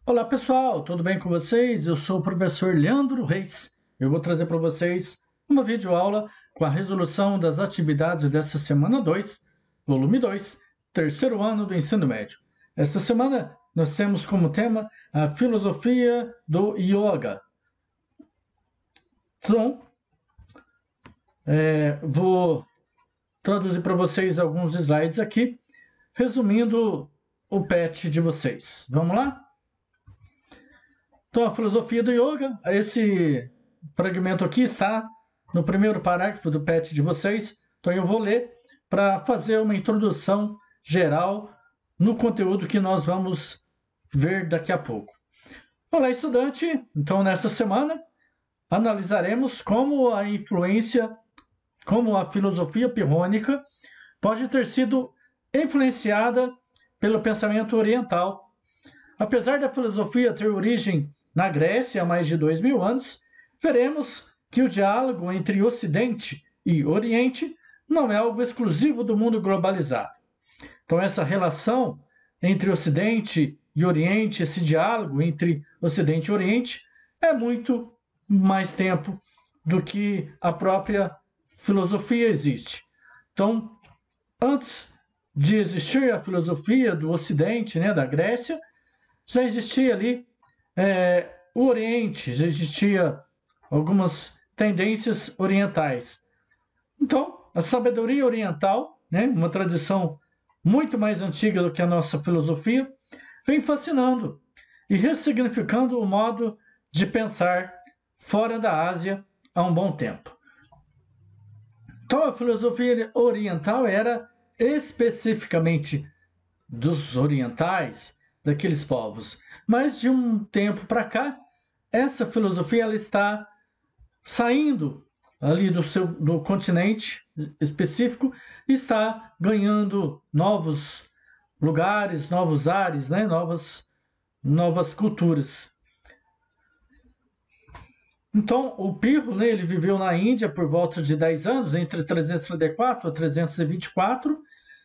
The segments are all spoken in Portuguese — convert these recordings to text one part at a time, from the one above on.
Olá pessoal, tudo bem com vocês? Eu sou o professor Leandro Reis. Eu vou trazer para vocês uma videoaula com a resolução das atividades dessa semana 2, volume 2, terceiro ano do ensino médio. Esta semana nós temos como tema a filosofia do yoga. Então, vou traduzir para vocês alguns slides aqui, resumindo o PET de vocês. Vamos lá? Então, a filosofia do yoga, esse fragmento aqui está no primeiro parágrafo do PET de vocês. Então, eu vou ler para fazer uma introdução geral no conteúdo que nós vamos ver daqui a pouco. Olá, estudante! Então, nessa semana, analisaremos como a filosofia pirrônica pode ter sido influenciada pelo pensamento oriental. Apesar da filosofia ter origem na Grécia há mais de 2000 anos, veremos que o diálogo entre Ocidente e Oriente não é algo exclusivo do mundo globalizado. Então, essa relação entre Ocidente e Oriente, esse diálogo entre Ocidente e Oriente, é muito mais tempo do que a própria filosofia existe. Então, antes de existir a filosofia do Ocidente, da Grécia, já existia ali o Oriente, já existia algumas tendências orientais. Então, a sabedoria oriental, uma tradição muito mais antiga do que a nossa filosofia, vem fascinando e ressignificando o modo de pensar fora da Ásia há um bom tempo. Então, a filosofia oriental era especificamente dos orientais, daqueles povos. Mas de um tempo para cá, essa filosofia ela está saindo ali do continente específico e está ganhando novos lugares, novos ares, novas culturas. Então, o Pirro, ele viveu na Índia por volta de 10 anos, entre 334 a 324,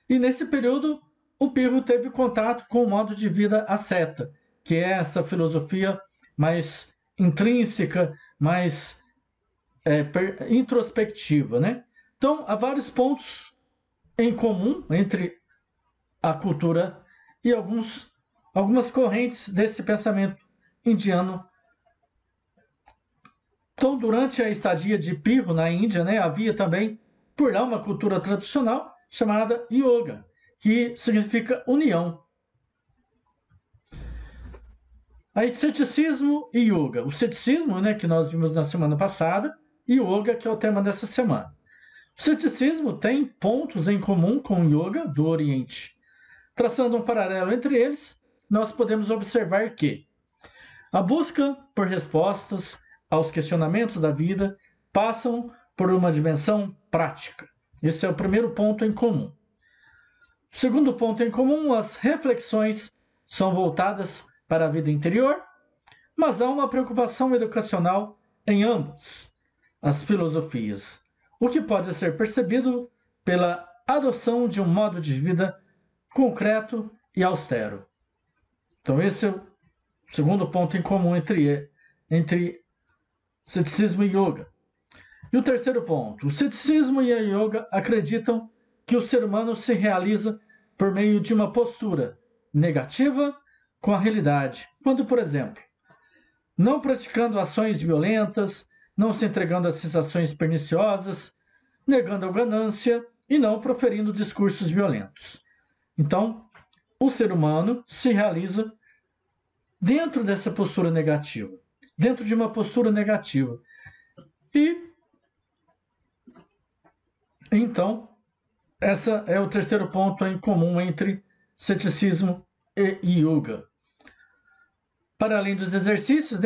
e nesse período o Pirro teve contato com o modo de vida asceta, que é essa filosofia mais intrínseca, mais introspectiva, Então, há vários pontos em comum entre a cultura e algumas correntes desse pensamento indiano. Então, durante a estadia de Pirro na Índia, havia também por lá uma cultura tradicional chamada yoga, que significa união. Aí, ceticismo e yoga. O ceticismo, que nós vimos na semana passada, e yoga, que é o tema dessa semana. O ceticismo tem pontos em comum com o yoga do Oriente. Traçando um paralelo entre eles, nós podemos observar que a busca por respostas aos questionamentos da vida passam por uma dimensão prática. Esse é o primeiro ponto em comum. O segundo ponto em comum, as reflexões são voltadas para a vida interior, mas há uma preocupação educacional em ambas as filosofias, o que pode ser percebido pela adoção de um modo de vida concreto e austero. Então, esse é o segundo ponto em comum entre ceticismo e yoga. E o terceiro ponto, o ceticismo e a yoga acreditam que o ser humano se realiza por meio de uma postura negativa com a realidade, quando, por exemplo, não praticando ações violentas, não se entregando a sensações perniciosas, negando a ganância e não proferindo discursos violentos. Então, o ser humano se realiza dentro dessa postura negativa, dentro de uma postura negativa. E então, esse é o terceiro ponto em comum entre ceticismo e yoga. Para além dos exercícios,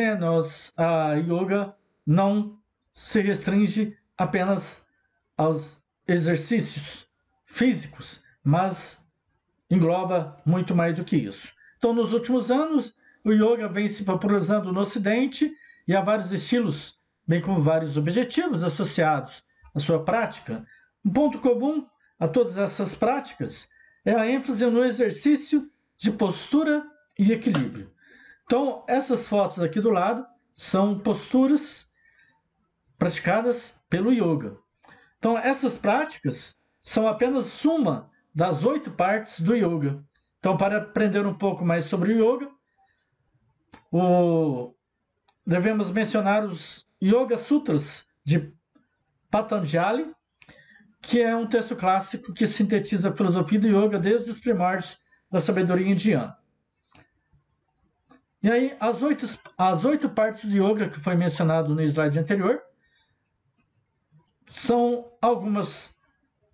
a yoga não se restringe apenas aos exercícios físicos, mas engloba muito mais do que isso. Então, nos últimos anos, o yoga vem se popularizando no Ocidente e há vários estilos, bem como vários objetivos associados à sua prática. Um ponto comum a todas essas práticas é a ênfase no exercício de postura e equilíbrio. Então, essas fotos aqui do lado são posturas praticadas pelo yoga. Então, essas práticas são apenas uma das 8 partes do yoga. Então, para aprender um pouco mais sobre o yoga, devemos mencionar os Yoga Sutras de Patanjali, que é um texto clássico que sintetiza a filosofia do yoga desde os primórdios da sabedoria indiana. E aí, as oito partes do yoga que foi mencionado no slide anterior, são algumas,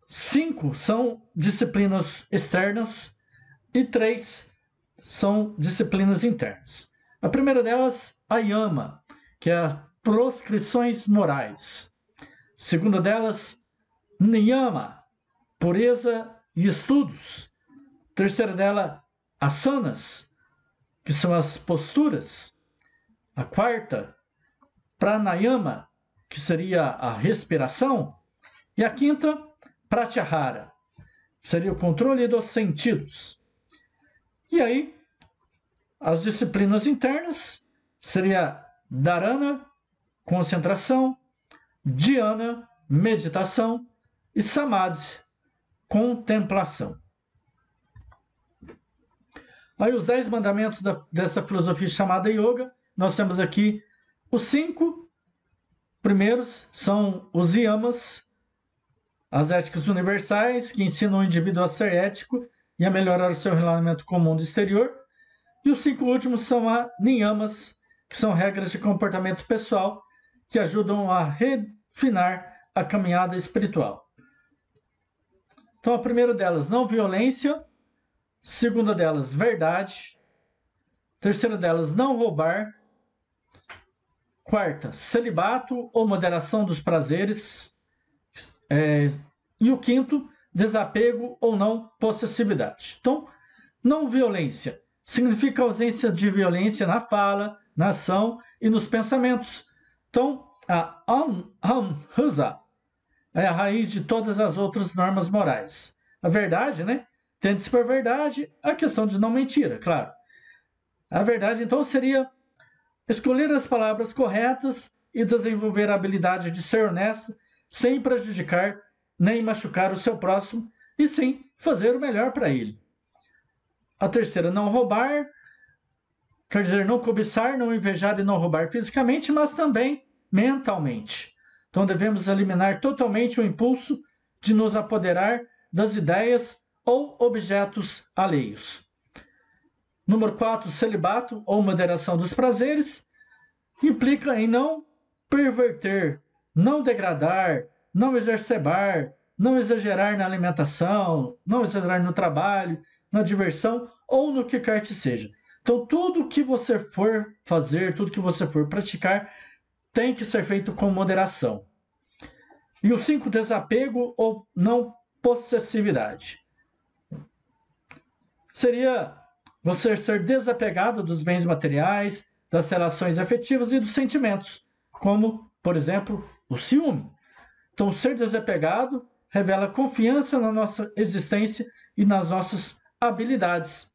5 são disciplinas externas e 3 são disciplinas internas. A primeira delas, a yama, que é as proscrições morais. A segunda delas, niyama, pureza e estudos. A terceira dela, asanas, que são as posturas. A quarta, pranayama, que seria a respiração. E a quinta, pratyahara, que seria o controle dos sentidos. E aí, as disciplinas internas seria dharana, concentração, dhyana, meditação, e samadhi, contemplação. Aí os 10 mandamentos dessa filosofia chamada yoga, nós temos aqui os 5 primeiros, são os yamas, as éticas universais, que ensinam o indivíduo a ser ético e a melhorar o seu relacionamento com o mundo exterior. E os 5 últimos são as niyamas, que são regras de comportamento pessoal, que ajudam a refinar a caminhada espiritual. Então, a primeira delas, não violência. Segunda delas, verdade. Terceira delas, não roubar. Quarta, celibato ou moderação dos prazeres. E o quinto, desapego ou não possessividade. Então, não violência significa ausência de violência na fala, na ação e nos pensamentos. Então, a ahimsa é a raiz de todas as outras normas morais. A verdade, né? Tende-se por verdade a questão de não mentira, claro. A verdade, então, seria escolher as palavras corretas e desenvolver a habilidade de ser honesto, sem prejudicar nem machucar o seu próximo, e sim fazer o melhor para ele. A terceira, não roubar, quer dizer, não cobiçar, não invejar e não roubar fisicamente, mas também mentalmente. Então devemos eliminar totalmente o impulso de nos apoderar das ideias ou objetos alheios. Número 4, celibato ou moderação dos prazeres, implica em não perverter, não degradar, não exacerbar, não exagerar na alimentação, não exagerar no trabalho, na diversão ou no que quer que seja. Então tudo que você for fazer, tudo que você for praticar, tem que ser feito com moderação. E o 5, desapego ou não possessividade. Seria você ser desapegado dos bens materiais, das relações afetivas e dos sentimentos, como, por exemplo, o ciúme. Então, ser desapegado revela confiança na nossa existência e nas nossas habilidades.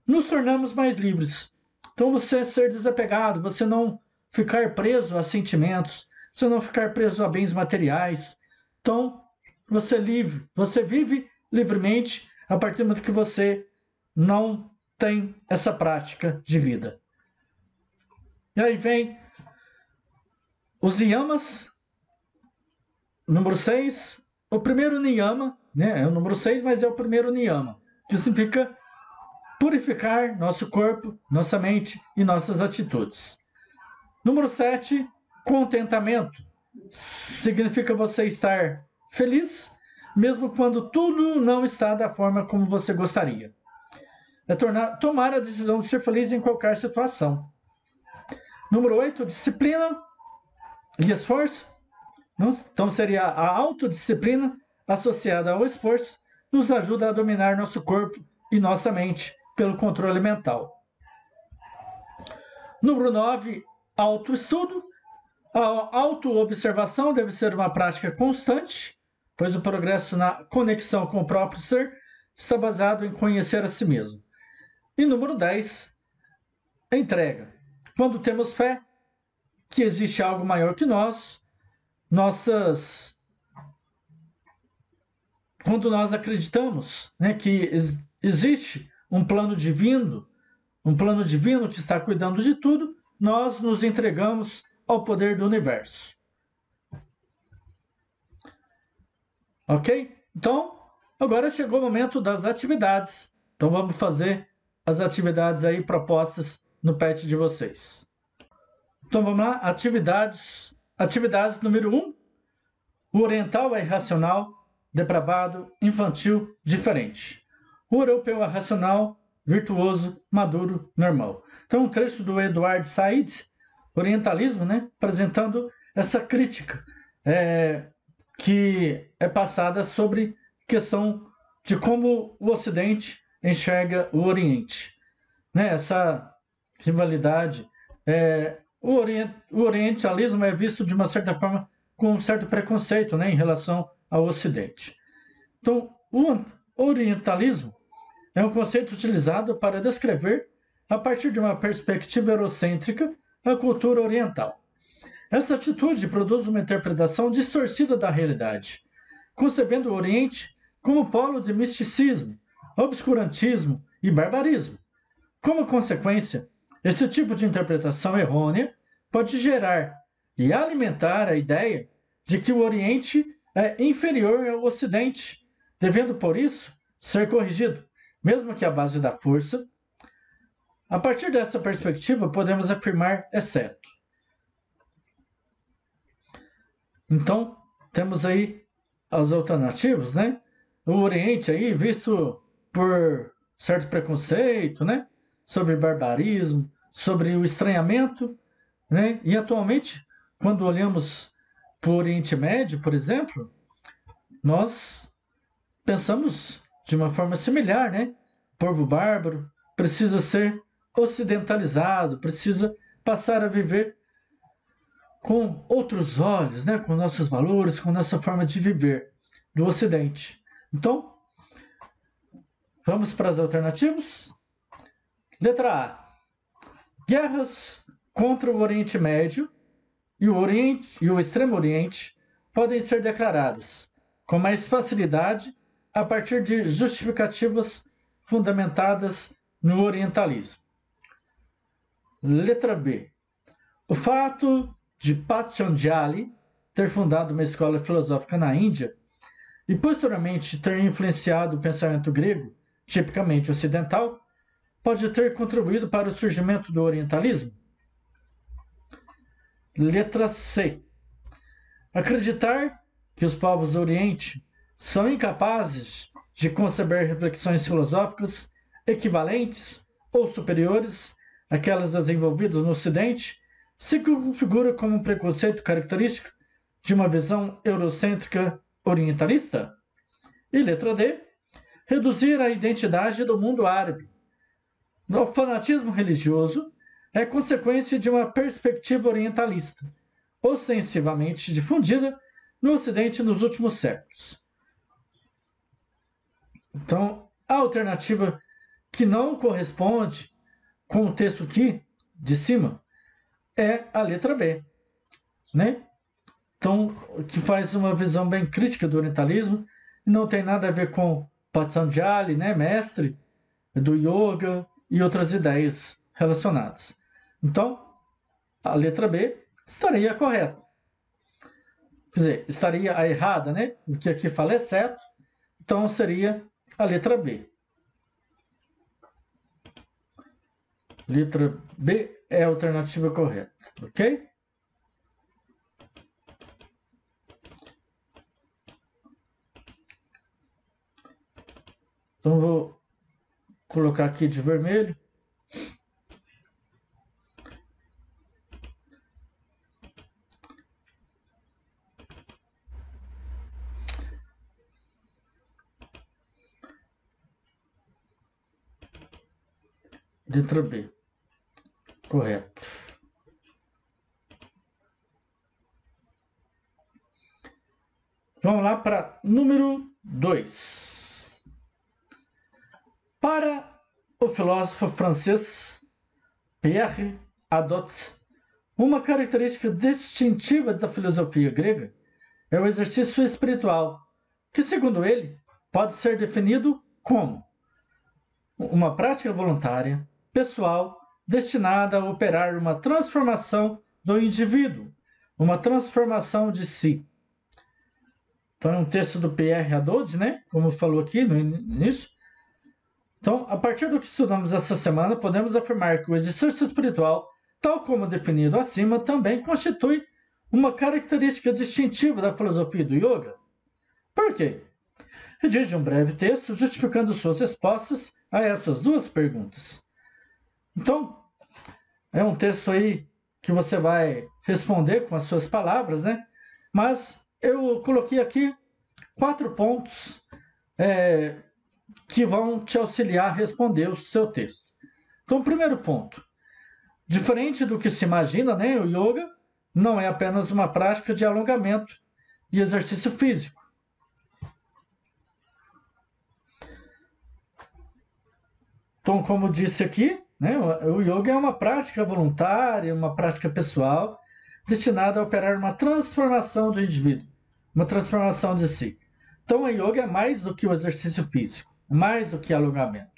Nos tornamos mais livres. Então, você ser desapegado, você não ficar preso a sentimentos, você não ficar preso a bens materiais. Então, você vive livremente a partir do momento que você não tem essa prática de vida. E aí vem os yamas. Número 6, o primeiro niyama, né? É o número 6, mas é o primeiro niyama, que significa purificar nosso corpo, nossa mente e nossas atitudes. Número 7, contentamento. Significa você estar feliz, mesmo quando tudo não está da forma como você gostaria. É tomar a decisão de ser feliz em qualquer situação. Número 8, disciplina e esforço. Então seria a autodisciplina associada ao esforço, nos ajuda a dominar nosso corpo e nossa mente pelo controle mental. Número 9, autoestudo. A autoobservação deve ser uma prática constante, pois o progresso na conexão com o próprio ser está baseado em conhecer a si mesmo. E número 10, entrega. Quando temos fé que existe algo maior que nós, quando nós acreditamos, né, que existe um plano divino que está cuidando de tudo, nós nos entregamos ao poder do universo. Ok? Então, agora chegou o momento das atividades. Então, vamos fazer as atividades aí propostas no PET de vocês. Então, vamos lá. Atividades número 1. O oriental é irracional, depravado, infantil, diferente. O europeu é racional, virtuoso, maduro, normal. Então, um trecho do Edward Said, Orientalismo, né, apresentando essa crítica que é passada sobre a questão de como o Ocidente enxerga o Oriente. Né, essa rivalidade. O orientalismo é visto de uma certa forma com um certo preconceito, né, em relação ao Ocidente. Então, o orientalismo é um conceito utilizado para descrever, a partir de uma perspectiva eurocêntrica, a cultura oriental. Essa atitude produz uma interpretação distorcida da realidade, concebendo o Oriente como polo de misticismo, obscurantismo e barbarismo. Como consequência, esse tipo de interpretação errônea pode gerar e alimentar a ideia de que o Oriente é inferior ao Ocidente, devendo, por isso, ser corrigido, mesmo que à base da força. A partir dessa perspectiva, podemos afirmar exceto. Então, temos aí as alternativas, né? O Oriente aí visto por certo preconceito, né? Sobre barbarismo, sobre o estranhamento, né? E atualmente, quando olhamos para o Oriente Médio, por exemplo, nós pensamos de uma forma similar, né? O povo bárbaro precisa ser ocidentalizado, precisa passar a viver com outros olhos, né? Com nossos valores, com nossa forma de viver do Ocidente. Então, vamos para as alternativas? Letra A. Guerras contra o Oriente Médio e o Extremo Oriente podem ser declaradas com mais facilidade a partir de justificativas fundamentadas no orientalismo. Letra B. O fato de Patanjali ter fundado uma escola filosófica na Índia e posteriormente ter influenciado o pensamento grego, tipicamente ocidental, pode ter contribuído para o surgimento do orientalismo? Letra C. Acreditar que os povos do Oriente são incapazes de conceber reflexões filosóficas equivalentes ou superiores àquelas desenvolvidas no Ocidente se configura como um preconceito característico de uma visão eurocêntrica orientalista? E letra D. Reduzir a identidade do mundo árabe. O fanatismo religioso é consequência de uma perspectiva orientalista, ostensivamente difundida no Ocidente nos últimos séculos. Então, a alternativa que não corresponde com o texto aqui de cima é a letra B, né? Então, que faz uma visão bem crítica do orientalismo, não tem nada a ver com Patanjali, né, mestre do yoga e outras ideias relacionadas. Então, a letra B estaria correta. Quer dizer, estaria a errada, né? O que aqui fala é certo, então seria a letra B. Letra B é a alternativa correta, ok? Então, vou colocar aqui de vermelho. Letra B. Correto. Vamos lá para número 2. Para o filósofo francês Pierre Hadot. Uma característica distintiva da filosofia grega é o exercício espiritual, que, segundo ele, pode ser definido como uma prática voluntária, pessoal, destinada a operar uma transformação do indivíduo, uma transformação de si. Então, é um texto do Pierre Hadot, né? Como falou aqui no início. Então, a partir do que estudamos essa semana, podemos afirmar que o exercício espiritual, tal como definido acima, também constitui uma característica distintiva da filosofia do yoga. Por quê? Redige um breve texto justificando suas respostas a essas duas perguntas. Então, é um texto aí que você vai responder com as suas palavras, né? Mas eu coloquei aqui 4 pontos que vão te auxiliar a responder o seu texto. Então, primeiro ponto. Diferente do que se imagina, né? O yoga não é apenas uma prática de alongamento e exercício físico. Então, como disse aqui, né, o yoga é uma prática voluntária, uma prática pessoal, destinada a operar uma transformação do indivíduo, uma transformação de si. Então, o yoga é mais do que o exercício físico, mais do que alongamento.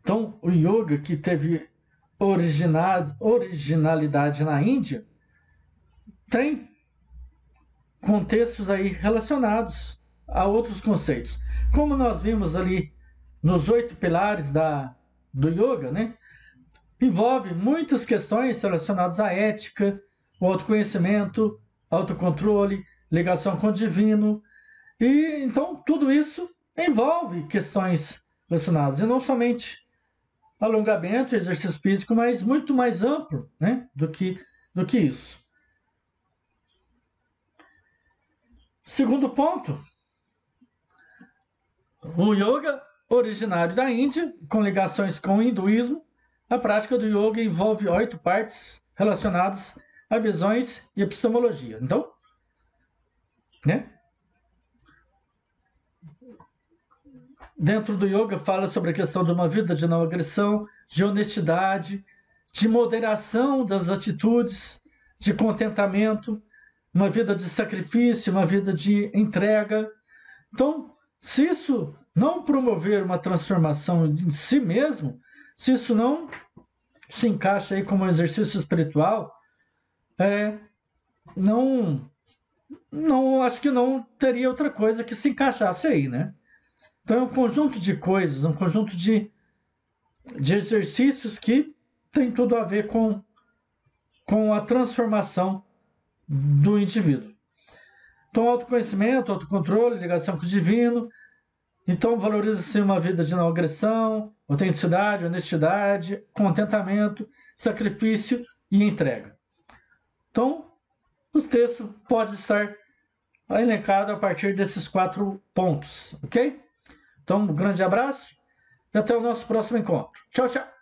Então, o yoga que teve originalidade na Índia tem contextos aí relacionados a outros conceitos. Como nós vimos ali nos 8 pilares do yoga, né? Envolve muitas questões relacionadas à ética, o autoconhecimento, autocontrole, ligação com o divino. E então tudo isso envolve questões relacionadas, e não somente alongamento, exercício físico, mas muito mais amplo, né, do que isso. Segundo ponto, o yoga originário da Índia, com ligações com o hinduísmo, a prática do yoga envolve 8 partes relacionadas a visões e epistemologia. Então, né? Dentro do yoga fala sobre a questão de uma vida de não agressão, de honestidade, de moderação das atitudes, de contentamento, uma vida de sacrifício, uma vida de entrega. Então, se isso não promover uma transformação em si mesmo, se isso não se encaixa aí como um exercício espiritual, acho que não teria outra coisa que se encaixasse aí, né? Então é um conjunto de coisas, um conjunto de exercícios que tem tudo a ver com a transformação do indivíduo. Então, autoconhecimento, autocontrole, ligação com o divino. Então, valoriza-se uma vida de não agressão, autenticidade, honestidade, contentamento, sacrifício e entrega. Então, o texto pode estar elencado a partir desses 4 pontos, ok? Então, um grande abraço e até o nosso próximo encontro. Tchau, tchau!